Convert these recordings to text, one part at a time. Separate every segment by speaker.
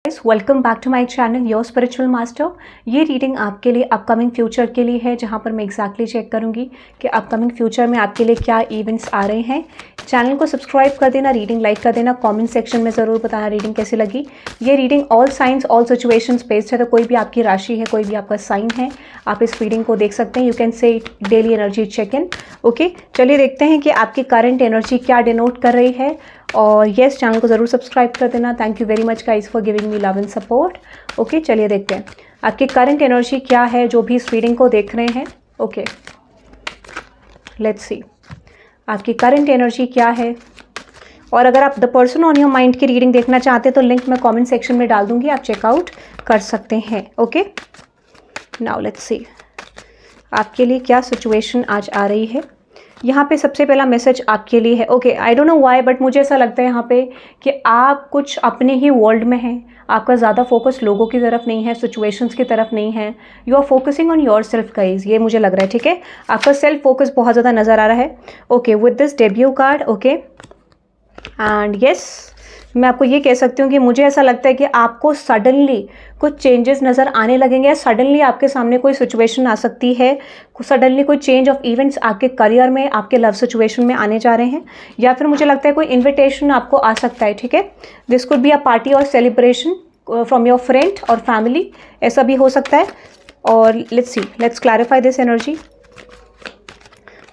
Speaker 1: Welcome back to my channel your spiritual master. ये reading आपके लिए अपकमिंग फ्यूचर के लिए है, जहां पर मैं एग्जैक्टली चेक करूंगी कि अपकमिंग फ्यूचर में आपके लिए क्या इवेंट्स आ रहे हैं। चैनल को सब्सक्राइब कर देना, रीडिंग लाइक कर देना, कमेंट सेक्शन में ज़रूर बताना रीडिंग कैसी लगी। ये reading all science all situations based है, तो कोई भी आपकी राशि है, कोई भी आपका साइन है, आप इस रीडिंग को देख सकते हैं। You can see daily energy check in. Okay, चलिए देखते हैं कि आपकी करंट एनर्जी क्या डिनोट कर रही है। और येस, चैनल को ज़रूर सब्सक्राइब कर देना। Thank you very much guys for giving me love and support. Okay, चलिए देखते हैं आपकी करंट एनर्जी क्या है जो भी इस रीडिंग को देख रहे हैं। ओके, लेट्स सी आपकी करंट एनर्जी क्या है। और अगर आप the person on your mind की रीडिंग देखना चाहते हैं तो लिंक मैं कमेंट सेक्शन में डाल दूंगी, आप चेकआउट कर सकते हैं। ओके, नाउ लेट्स सी आपके लिए क्या सिचुएशन आज आ रही है। यहाँ पे सबसे पहला मैसेज आपके लिए है। Okay, I don't know why but मुझे ऐसा लगता है यहाँ पे कि आप कुछ अपने ही वर्ल्ड में हैं। आपका ज़्यादा फोकस लोगों की तरफ नहीं है, सिचुएशंस की तरफ नहीं है। You are focusing on yourself guys, ये मुझे लग रहा है। ठीक है, आपका सेल्फ फोकस बहुत ज़्यादा नज़र आ रहा है। Okay, with this debut card. Okay, and yes, मैं आपको ये कह सकती हूँ कि मुझे ऐसा लगता है कि आपको सडनली कुछ चेंजेस नज़र आने लगेंगे। सडनली आपके सामने कोई सिचुएशन आ सकती है, सडनली कोई चेंज ऑफ इवेंट्स आपके करियर में, आपके लव सिचुएशन में आने जा रहे हैं, या फिर मुझे लगता है कोई इन्विटेशन आपको आ सकता है। ठीक है, this could be a party और सेलिब्रेशन फ्रॉम योर फ्रेंड और फैमिली, ऐसा भी हो सकता है। और let's clarify this energy.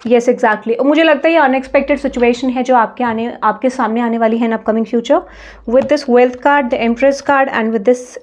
Speaker 1: Yes, exactly. और मुझे लगता है ये अनएक्सपेक्टेड सिचुएशन है जो आपके सामने आने वाली है इन upcoming future. With this wealth card, the empress card, and with this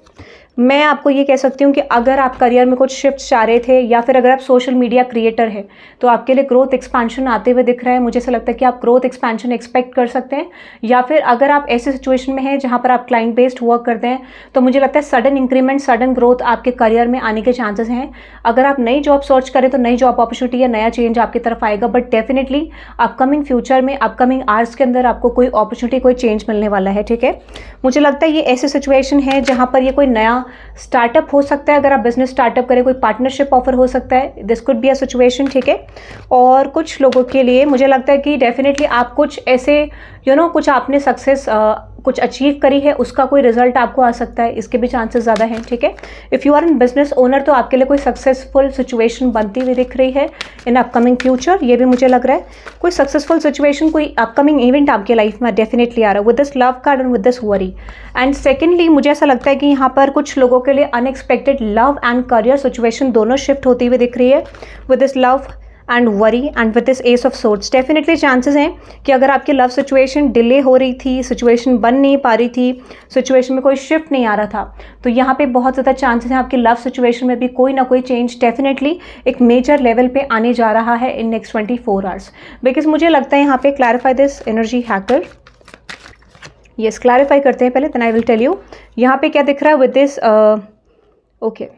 Speaker 1: मैं आपको ये कह सकती हूँ कि अगर आप करियर में कुछ शिफ्ट चाह रहे थे, या फिर अगर आप सोशल मीडिया क्रिएटर हैं, तो आपके लिए ग्रोथ एक्सपेंशन आते हुए दिख रहा है। मुझे ऐसा लगता है कि आप ग्रोथ एक्सपेंशन एक्सपेक्ट कर सकते हैं। या फिर अगर आप ऐसे सिचुएशन में हैं जहाँ पर आप क्लाइंट बेस्ड वर्क करते हैं, तो मुझे लगता है सडन इंक्रीमेंट, सडन ग्रोथ आपके करियर में आने के चांसेस हैं। अगर आप नई जॉब सर्च करें तो नई जॉब अपॉर्चुनिटी या नया चेंज आपकी तरफ आएगा। बट डेफिनेटली अपकमिंग फ्यूचर में, अपकमिंग आवर्स के अंदर आपको कोई अपॉर्चुनिटी, कोई चेंज मिलने वाला है। ठीक है, मुझे लगता है ये ऐसी सिचुएशन है जहाँ पर ये कोई नया स्टार्टअप हो सकता है। अगर आप बिजनेस स्टार्टअप करें, कोई पार्टनरशिप ऑफर हो सकता है। This could be a situation. ठीक है, और कुछ लोगों के लिए मुझे लगता है कि डेफिनेटली आप कुछ ऐसे कुछ आपने सक्सेस कुछ अचीव करी है, उसका कोई रिजल्ट आपको आ सकता है, इसके भी चांसेस ज़्यादा हैं। ठीक है, if you are an business owner तो आपके लिए कोई सक्सेसफुल सिचुएशन बनती हुई दिख रही है इन अपकमिंग फ्यूचर, ये भी मुझे लग रहा है। कोई सक्सेसफुल सिचुएशन, कोई अपकमिंग इवेंट आपके लाइफ में डेफिनेटली आ रहा है with this love card and with this worry. And secondly मुझे ऐसा लगता है कि यहाँ पर कुछ लोगों के लिए unexpected love and career situation दोनों शिफ्ट होती हुई दिख रही है with this love and worry and with this S of swords. Definitely chances हैं कि अगर आपकी लव सिचुएशन डिले हो रही थी, सिचुएशन बन नहीं पा रही थी, सिचुएशन में कोई शिफ्ट नहीं आ रहा था, तो यहाँ पे बहुत ज़्यादा चांसेस हैं आपकी लव सिचुएशन में भी कोई ना कोई चेंज डेफिनेटली एक मेजर लेवल पे आने जा रहा है इन नेक्स्ट 24 आवर्स। बिकॉज मुझे लगता है यहाँ पे clarify this energy hacker. Yes, clarify करते हैं पहले, then I will tell you यहाँ पे क्या दिख रहा है विद दिस। ओके,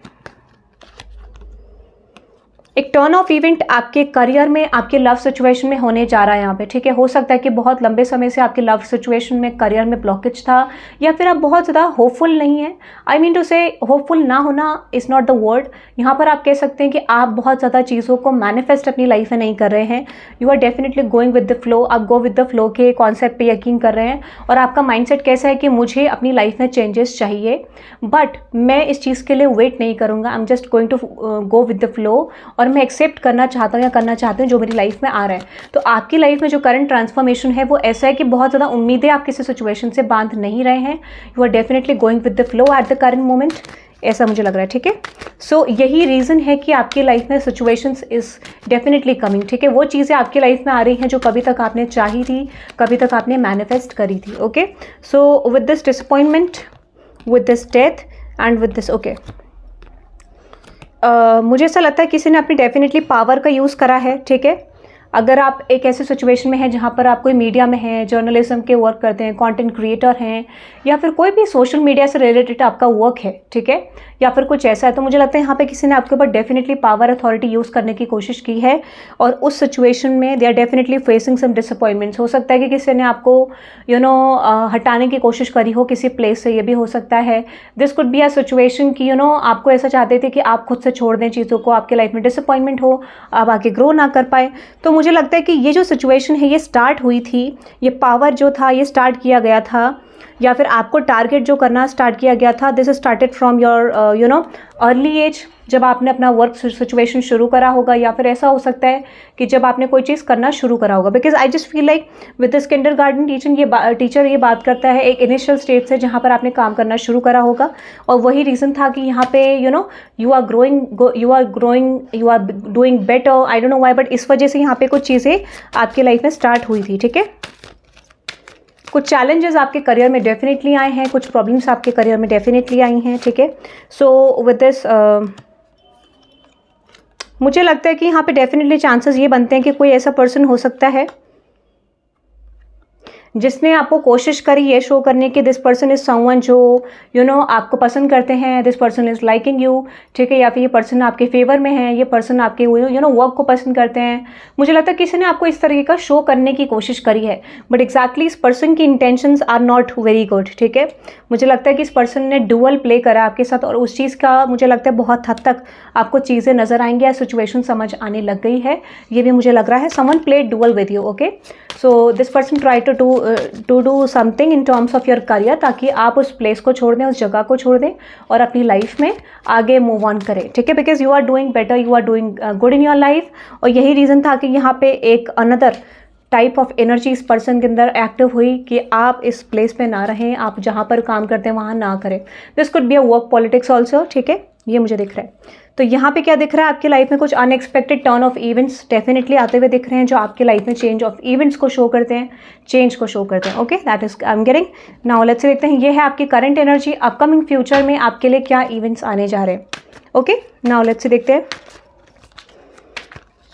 Speaker 1: एक टर्न ऑफ इवेंट आपके करियर में, आपके लव सिचुएशन में होने जा रहा है यहाँ पे। ठीक है, हो सकता है कि बहुत लंबे समय से आपके लव सिचुएशन में, करियर में ब्लॉकेज था, या फिर आप बहुत ज़्यादा होपफुल नहीं है। आई मीन टू से होपफुल ना होना इज़ नॉट द वर्ड। यहाँ पर आप कह सकते हैं कि आप बहुत ज़्यादा चीज़ों को मैनिफेस्ट अपनी लाइफ में नहीं कर रहे हैं। You are definitely going with the flow. आप गो विद द फ्लो के कॉन्सेप्ट पे यकीन कर रहे हैं, और आपका माइंडसेट कैसा है कि मुझे अपनी लाइफ में चेंजेस चाहिए, बट मैं इस चीज़ के लिए वेट नहीं करूँगा। I am just going to go with the flow, और मैं एक्सेप्ट करना चाहता हूँ या करना चाहती हूँ जो मेरी लाइफ में आ रहा है। तो आपकी लाइफ में जो करंट ट्रांसफॉर्मेशन है वो ऐसा है कि बहुत ज़्यादा उम्मीदें आप किसी सिचुएशन से बांध नहीं रहे हैं। You are definitely going with the flow at the current moment, ऐसा मुझे लग रहा है। ठीक है, सो यही रीज़न है कि आपकी लाइफ में सिचुएशंस इज़ डेफिनेटली कमिंग। ठीक है, वो चीज़ें आपकी लाइफ में आ रही हैं जो कभी तक आपने चाही थी, कभी तक आपने मैनिफेस्ट करी थी। Okay, so with this disappointment, with this death and with this okay, मुझे ऐसा लगता है किसी ने अपनी डेफिनेटली पावर का यूज़ करा है। ठीक है, अगर आप एक ऐसे सिचुएशन में हैं जहाँ पर आप कोई मीडिया में हैं, जर्नलिज्म के वर्क करते हैं, कंटेंट क्रिएटर हैं, या फिर कोई भी सोशल मीडिया से रिलेटेड आपका वर्क है, ठीक है, या फिर कुछ ऐसा है, तो मुझे लगता है यहाँ पे किसी ने आपके ऊपर डेफिनेटली पावर अथॉरिटी यूज़ करने की कोशिश की है, और उस सिचुएशन में they are definitely facing some disappointments. हो सकता है कि किसी ने आपको हटाने की कोशिश करी हो किसी प्लेस से, ये भी हो सकता है। This could be a situation कि आपको ऐसा चाहते थे कि आप खुद से छोड़ दें चीज़ों को, आपके लाइफ में डिसअपॉइंटमेंट हो, आप आगे ग्रो ना कर पाए। तो मुझे लगता है कि ये जो सिचुएशन है ये स्टार्ट हुई थी, ये पावर जो था ये स्टार्ट किया गया था या फिर आपको टारगेट जो करना स्टार्ट किया गया था, this started from your early age, जब आपने अपना वर्क सिचुएशन शुरू करा होगा, या फिर ऐसा हो सकता है कि जब आपने कोई चीज़ करना शुरू करा होगा। Because I just feel like with this kindergarten teacher ये बात करता है एक इनिशियल स्टेज से जहाँ पर आपने काम करना शुरू करा होगा, और वही रीज़न था कि यहाँ पे you are growing, you are doing better, I don't know why, but इस वजह से यहाँ पे कुछ चीज़ें आपकी लाइफ में स्टार्ट हुई थी। ठीक है, कुछ चैलेंजेस आपके करियर में डेफिनेटली आए हैं, कुछ प्रॉब्लम्स आपके करियर में डेफिनेटली आई हैं। ठीक है, सो विद दिस मुझे लगता है कि यहाँ पे डेफिनेटली चांसेस ये बनते हैं कि कोई ऐसा पर्सन हो सकता है जिसने आपको कोशिश करी ये शो करने की दिस पर्सन इज समवन जो आपको पसंद करते हैं, this person is liking you. ठीक है, या फिर ये पर्सन आपके फेवर में है, ये पर्सन आपके वर्क को पसंद करते हैं। मुझे लगता है किसी ने आपको इस तरीके का शो करने की कोशिश करी है, बट एग्जैक्टली इस पर्सन की intentions are not very good. ठीक है, मुझे लगता है कि इस पर्सन ने डुअल प्ले करा आपके साथ, और उस चीज़ का मुझे लगता है बहुत हद तक आपको चीज़ें नजर आएंगी या सिचुएशन समझ आने लग गई है, ये भी मुझे लग रहा है। Someone played dual with you. Okay, so this person try to do something in terms of your career, ताकि आप उस प्लेस को छोड़ दें, उस जगह को छोड़ दें और अपनी लाइफ में आगे मूव ऑन करें। ठीक है, because you are doing better, you are doing good in your life, और यही रीज़न था कि यहाँ पे एक अनदर टाइप ऑफ एनर्जी इस पर्सन के अंदर एक्टिव हुई कि आप इस प्लेस पे ना रहें, आप जहाँ पर काम करते हैं वहाँ ना करें। This could be a work politics also. ठीक है, ये मुझे दिख रहा है। तो यहाँ पे क्या दिख रहा है, आपकी लाइफ में कुछ unexpected turn off events definitely आते हुए दिख रहे हैं, जो आपकी लाइफ में चेंज ऑफ इवेंट्स को शो करते हैं, चेंज को शो करते हैं। Okay, that is I am getting. Now let's देखते हैं, ये है आपकी करंट एनर्जी, अपकमिंग फ्यूचर में आपके लिए क्या इवेंट्स आने जा रहे हैं। ओके, नाउ लेट्स देखते हैं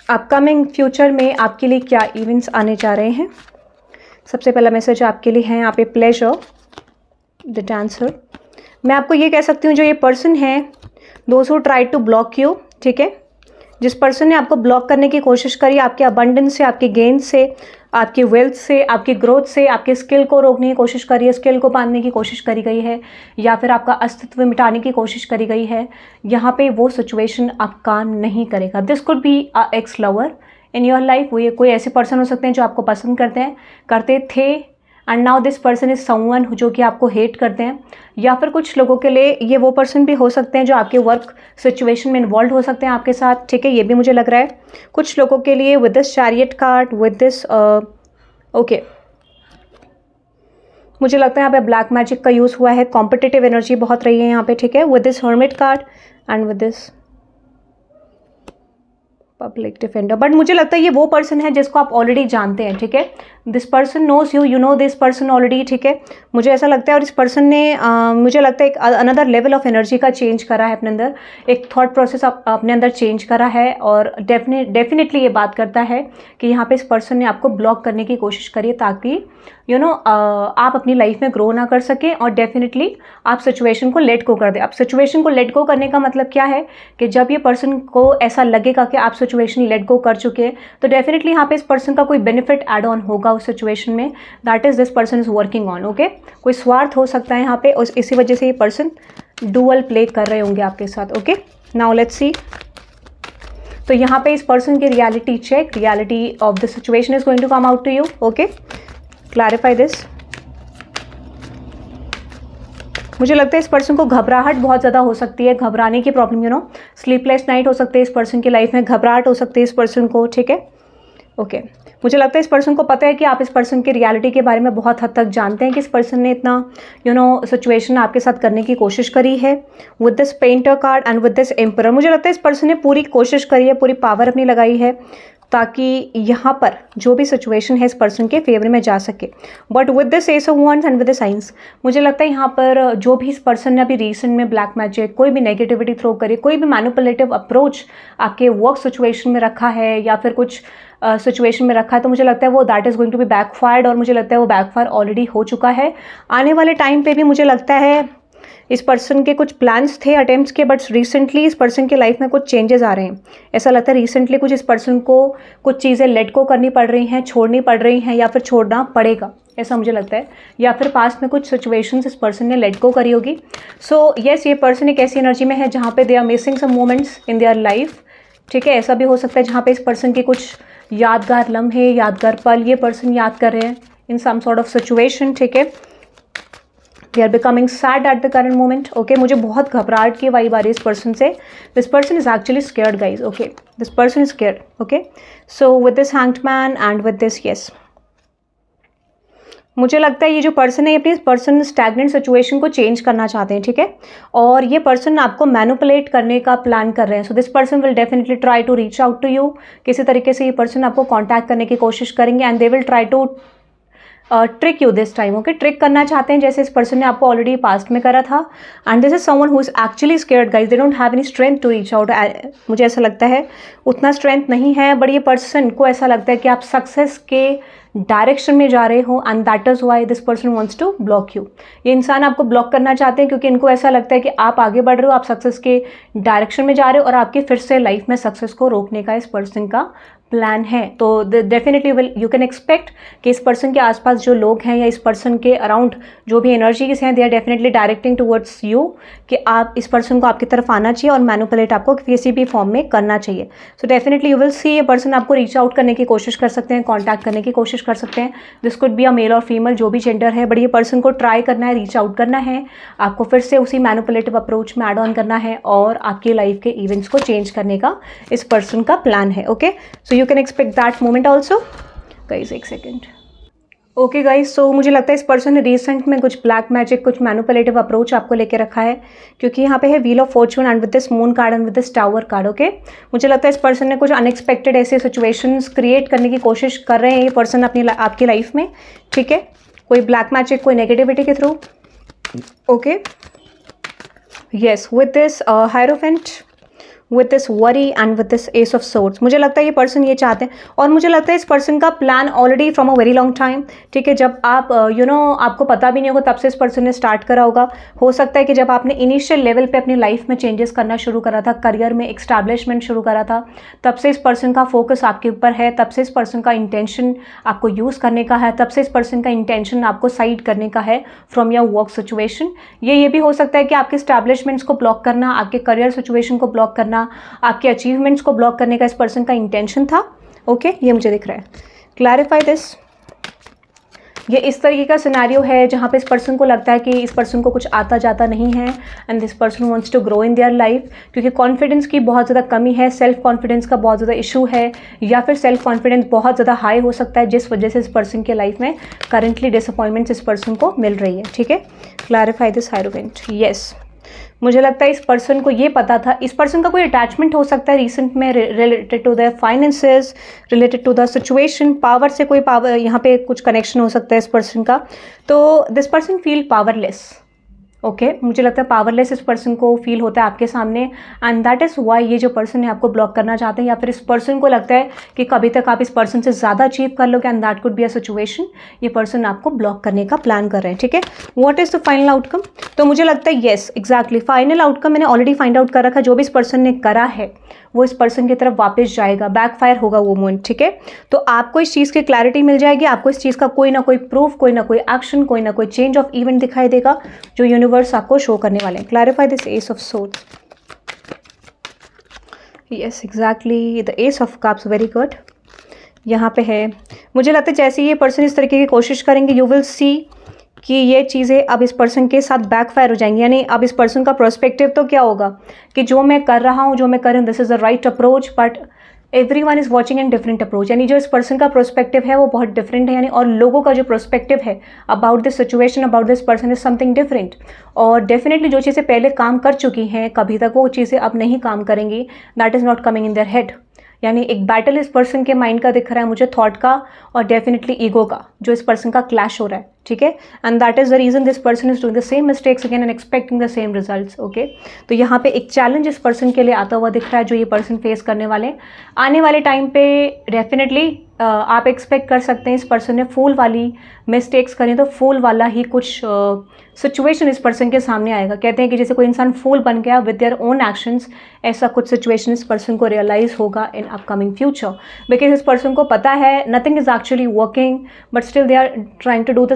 Speaker 1: अपकमिंग फ्यूचर में आपके लिए क्या इवेंट्स आने जा रहे हैं। सबसे पहला मैसेज आपके लिए है यहाँ पे प्लेजर, द डांसर। मैं आपको ये कह सकती हूँ, जो ये पर्सन है, those who try to block you. ठीक है, जिस पर्सन ने आपको ब्लॉक करने की कोशिश करी, आपके अबंडेंस से, आपके गेन से, आपकी वेल्थ से, आपकी ग्रोथ से, आपके स्किल को रोकने की कोशिश करी है, स्किल को बांधने की कोशिश करी गई है, या फिर आपका अस्तित्व मिटाने की कोशिश करी गई है, यहाँ पे वो सिचुएशन अब काम नहीं करेगा। This could be a x lover in your life. वो ये कोई ऐसे पर्सन हो सकते हैं जो आपको पसंद करते थे, and now this person is someone जो कि आपको हेट करते हैं, या फिर कुछ लोगों के लिए ये वो पर्सन भी हो सकते हैं जो आपके वर्क सिचुएशन में इन्वॉल्व हो सकते हैं आपके साथ। ठीक है, ये भी मुझे लग रहा है कुछ लोगों के लिए with this chariot card, with this okay, मुझे लगता है यहाँ पे ब्लैक मैजिक का यूज़ हुआ है, कॉम्पिटिटिव एनर्जी बहुत रही है यहाँ पे। ठीक है, with this hermit card and with this public defender. But मुझे लगता है ये वो पर्सन है जिसको आप ऑलरेडी जानते हैं। ठीक है, this person knows you, you know this person already. ठीक है, मुझे ऐसा लगता है, और इस पर्सन ने मुझे लगता है एक अनदर लेवल ऑफ एनर्जी का चेंज करा है अपने अंदर, एक थॉट प्रोसेस अपने अंदर चेंज करा है, और डेफिनेटली ये बात करता है कि यहाँ पे इस पर्सन ने आपको ब्लॉक करने की कोशिश करी है, ताकि आप अपनी लाइफ में ग्रो ना कर सकें, और डेफिनेटली आप सिचुएशन को लेट गो कर दें। अब सिचुएशन को लेट गो करने का मतलब क्या है कि जब ये पर्सन को ऐसा लगेगा कि आप सिचुएशन लेट गो कर चुके हैं, तो डेफिनेटली यहाँ पे इस पर्सन का कोई बेनिफिट एड ऑन होगा उस सिचुएशन में, that is this person is working on. Okay, कोई स्वार्थ हो सकता है यहाँ पे, और इसी वजह से ये पर्सन डुअल प्ले कर रहे होंगे आपके साथ। Okay, now let's see. तो यहाँ पे इस पर्सन की reality check, reality of the situation is going to come out to you. Okay, clarify this. मुझे लगता है इस पर्सन को घबराहट बहुत ज़्यादा हो सकती है, घबराने की प्रॉब्लम, स्लीपलेस नाइट हो सकती है इस पर्सन की लाइफ में, घबराहट हो सकती है इस पर्सन को। ठीक है, ओके, मुझे लगता है इस पर्सन को पता है कि आप इस पर्सन की रियलिटी के बारे में बहुत हद तक जानते हैं, कि इस पर्सन ने इतना सिचुएशन आपके साथ करने की कोशिश करी है। With this painter card and with this emperor, मुझे लगता है इस पर्सन ने पूरी कोशिश करी है, पूरी पावर अपनी लगाई है, ताकि यहाँ पर जो भी सिचुएशन है इस पर्सन के फेवर में जा सके। But with this S of wands and with the science, मुझे लगता है यहाँ पर जो भी इस पर्सन ने अभी रिसेंट में ब्लैक मैजिक, कोई भी नेगेटिविटी थ्रो करी, कोई भी मैनिपुलेटिव अप्रोच आपके वर्क सिचुएशन में रखा है, या फिर कुछ सिचुएशन में रखा है, तो मुझे लगता है वो that is going to be backfired, और मुझे लगता है वो बैकफायर ऑलरेडी हो चुका है। आने वाले टाइम पे भी मुझे लगता है इस पर्सन के कुछ प्लान्स थे अटेम्प्ट्स के, बट रिसेंटली इस पर्सन के लाइफ में कुछ चेंजेस आ रहे हैं। ऐसा लगता है रिसेंटली कुछ इस पर्सन को कुछ चीज़ें लेट गो करनी पड़ रही हैं, छोड़नी पड़ रही हैं, या फिर छोड़ना पड़ेगा, ऐसा मुझे लगता है, या फिर पास्ट में कुछ सिचुएशंस इस पर्सन ने लेट गो करी होगी। सो येस, ये पर्सन एक ऐसी एनर्जी में है जहाँ पे they are missing some moments in their life. ठीक है, ऐसा भी हो सकता है जहाँ पे इस पर्सन के कुछ यादगार लम्हे, यादगार पल ये पर्सन याद कर रहे हैं in some sort of situation. ठीक है, they are becoming sad at the current moment. Okay, मुझे बहुत घबराहट की वाइब आ रही है इस पर्सन से। This person is actually scared guys. Okay, this person is scared. Okay, so with this hanged man and with this yes, मुझे लगता है ये जो पर्सन है अपनी पर्सन स्टैग्नेंट सिचुएशन को चेंज करना चाहते हैं, ठीक है, और ये पर्सन आपको मैनिपुलेट करने का प्लान कर रहे हैं। So this person will definitely try to reach out to you. किसी तरीके से ये पर्सन आपको कांटेक्ट करने की कोशिश करेंगे and they will try to trick you this time. Okay, trick करना चाहते हैं जैसे इस पर्सन ने आपको ऑलरेडी पास्ट में करा था। And this is someone who is actually scared guys, they don't have any strength to reach out. मुझे ऐसा लगता है उतना स्ट्रेंथ नहीं है, बट ये पर्सन को ऐसा लगता है कि आप सक्सेस के डायरेक्शन में जा रहे हो and that is why this person wants to block you. ये इंसान आपको ब्लॉक करना चाहते हैं क्योंकि इनको ऐसा लगता है कि आप आगे बढ़ रहे हो, आप सक्सेस के डायरेक्शन में जा रहे हो और आपके फिर से लाइफ में सक्सेस को रोकने का इस पर्सन का प्लान है। तो definitely will you can expect कि इस पर्सन के आसपास जो लोग हैं या इस पर्सन के अराउंड जो भी एनर्जीज हैं, they are definitely directing towards you कि आप इस पर्सन को आपकी तरफ आना चाहिए और मैनिपुलेट आपको किसी भी फॉर्म में करना चाहिए। So definitely you will see ये पर्सन आपको रीच आउट करने की कोशिश कर सकते हैं, कॉन्टैक्ट करने की कोशिश कर सकते हैं। This could be a male और फीमेल, जो भी जेंडर है, बट ये पर्सन को ट्राई करना है, रीच आउट करना है, आपको फिर से उसी मैनिपुलेटिव अप्रोच में एड ऑन करना है और आपकी लाइफ के इवेंट्स को चेंज करने का इस पर्सन का प्लान है। Okay, so you can expect that moment also guys. एक सेकेंड। ओके गाइज, सो मुझे लगता है इस पर्सन ने रिसेंट में कुछ ब्लैक मैजिक, कुछ मैनिपुलेटिव अप्रोच आपको लेके रखा है क्योंकि यहाँ पे है wheel of Fortune and with this moon card and with this tower card. Okay, मुझे लगता है इस पर्सन ने कुछ अनएक्सपेक्टेड ऐसे सिचुएशंस क्रिएट करने की कोशिश कर रहे हैं ये पर्सन अपनी आपकी लाइफ में, ठीक है, कोई ब्लैक मैजिक, कोई नेगेटिविटी के through. Okay, yes, with this hierophant, with this worry and with this S of swords. मुझे लगता है ये पर्सन ये चाहते हैं और मुझे लगता है इस पर्सन का plan already from a very long time, ठीक है, जब आप आपको पता भी नहीं होगा तब से इस पर्सन ने स्टार्ट करा होगा। हो सकता है कि जब आपने इनिशियल लेवल पे अपनी लाइफ में चेंजेस करना शुरू करा था, करियर में एस्टैब्लिशमेंट शुरू करा था, तब से इस पर्सन का फोकस आपके ऊपर है, तब से इस पर्सन का इंटेंशन आपको यूज़ करने का है, तब से इस पर्सन का इंटेंशन आपको साइड करने का है फ्रॉम योर वर्क सिचुएशन। ये भी हो सकता है कि आपके एस्टैब्लिशमेंट्स को ब्लॉक करना, आपके करियर सिचुएशन को ब्लॉक करना, आपके अचीवमेंट्स को ब्लॉक करने का इस पर्सन का इंटेंशन था। ओके, ये मुझे दिख रहा है। Clarify this. ये इस तरीके का सिनेरियो है जहाँ पे इस पर्सन को लगता है कि इस पर्सन को कुछ आता जाता नहीं है and this person wants to grow in their life क्योंकि कॉन्फिडेंस की बहुत ज़्यादा कमी है, सेल्फ कॉन्फिडेंस का बहुत ज़्यादा इशू है या फिर सेल्फ कॉन्फिडेंस बहुत ज़्यादा हाई हो सकता है जिस वजह से इस पर्सन के लाइफ में करंटली डिसअपॉइंटमेंट्स इस पर्सन को मिल रही है, ठीक है। Clarify this hierophant. यस, मुझे लगता है इस पर्सन को ये पता था, इस पर्सन का कोई अटैचमेंट हो सकता है रिसेंट में related to the finances, related to the situation, power से कोई पावर यहाँ पे कुछ कनेक्शन हो सकता है इस पर्सन का। तो this person feel powerless. Okay, मुझे लगता है पावरलेस इस पर्सन को फील होता है आपके सामने एंड दैट इज़ वाई ये जो पर्सन है आपको ब्लॉक करना चाहते हैं या फिर इस पर्सन को लगता है कि कभी तक आप इस पर्सन से ज़्यादा अचीव कर लोगे and that could be a situation. ये पर्सन आपको ब्लॉक करने का प्लान कर रहे हैं, ठीक है। What is the final outcome? तो मुझे लगता है येस एग्जैक्टली फाइनल आउटकम मैंने ऑलरेडी फाइंड आउट कर रखा है। जो भी इस पर्सन ने करा है वो इस पर्सन की तरफ वापस जाएगा, बैकफायर होगा वो मोमेंट, ठीक है। तो आपको इस चीज़ की क्लैरिटी मिल जाएगी, आपको इस चीज़ का कोई ना कोई प्रूफ, कोई ना कोई एक्शन, कोई ना कोई चेंज ऑफ इवेंट दिखाई देगा जो यूनिवर्स आपको शो करने वाले हैं। Clarify this S of swords. Yes exactly, the S of cups, very good. यहाँ पे है, मुझे लगता है जैसे ये पर्सन इस तरीके की कोशिश करेंगे यू विल सी कि ये चीज़ें अब इस पर्सन के साथ बैकफायर हो जाएंगी। यानी अब इस पर्सन का प्रोस्पेक्टिव तो क्या होगा कि जो मैं कर रहा हूँ, जो मैं कर रही हूँ, this is the right approach but everyone is watching in different approach. यानी जो इस पर्सन का प्रोस्पेक्टिव है वो बहुत डिफरेंट है, यानी और लोगों का जो प्रोस्पेक्टिव है about this situation, about this person is something different. और डेफिनेटली जो चीज़ें पहले काम कर चुकी हैं कभी तक वो चीज़ें अब नहीं काम करेंगी, that is not coming in their head. यानी एक बैटल इस पर्सन के माइंड का दिख रहा है मुझे, थॉट का और डेफिनेटली ईगो का, जो इस पर्सन का क्लैश हो रहा है, ठीक है। And that is the reason this person is doing the same mistakes again and expecting the same results. Okay, तो यहाँ पे एक चैलेंज इस पर्सन के लिए आता हुआ दिख रहा है जो ये पर्सन फेस करने वाले आने वाले टाइम पे। डेफिनेटली आप एक्सपेक्ट कर सकते हैं इस पर्सन ने फूल वाली मिस्टेक्स करें तो फूल वाला ही कुछ सिचुएशन इस पर्सन के सामने आएगा। कहते हैं कि जैसे कोई इंसान फूल बन गया विद देयर ओन एक्शंस, ऐसा कुछ सिचुएशन इस पर्सन को रियलाइज होगा इन अपकमिंग फ्यूचर। बिकॉज इस पर्सन को पता है nothing is actually working but still they are trying to do the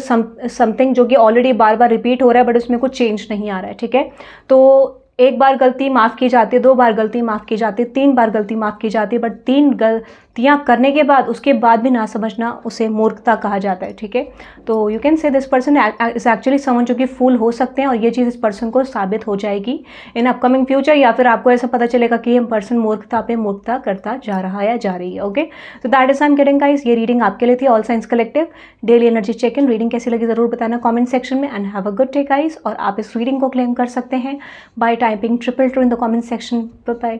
Speaker 1: something जो कि ऑलरेडी बार बार रिपीट हो रहा है बट उसमें कुछ चेंज नहीं आ रहा है, ठीक है। तो एक बार गलती माफ़ की जाती है, 2 बार गलती माफ़ की जाती है, 3 बार गलती माफ़ की जाती है बट गलतियाँ करने के बाद उसके बाद भी ना समझना उसे मूर्खता कहा जाता है, ठीक है। तो यू कैन से दिस पर्सन इज एक्चुअली समझ जो कि फूल हो सकते हैं और ये चीज़ इस पर्सन को साबित हो जाएगी इन अपकमिंग फ्यूचर, या फिर आपको ऐसा पता चलेगा कि ये पर्सन मूर्खता पे मूर्खता करता जा रहा है या जा रही है। ओके, तो that is I am getting guys, ये रीडिंग आपके लिए थी all signs collective daily energy check in. Reading कैसी लगी ज़रूर बताना कमेंट सेक्शन में and have a good day guys. और आप इस रीडिंग को क्लेम कर सकते हैं by typing 222 in the comment section. Bye bye.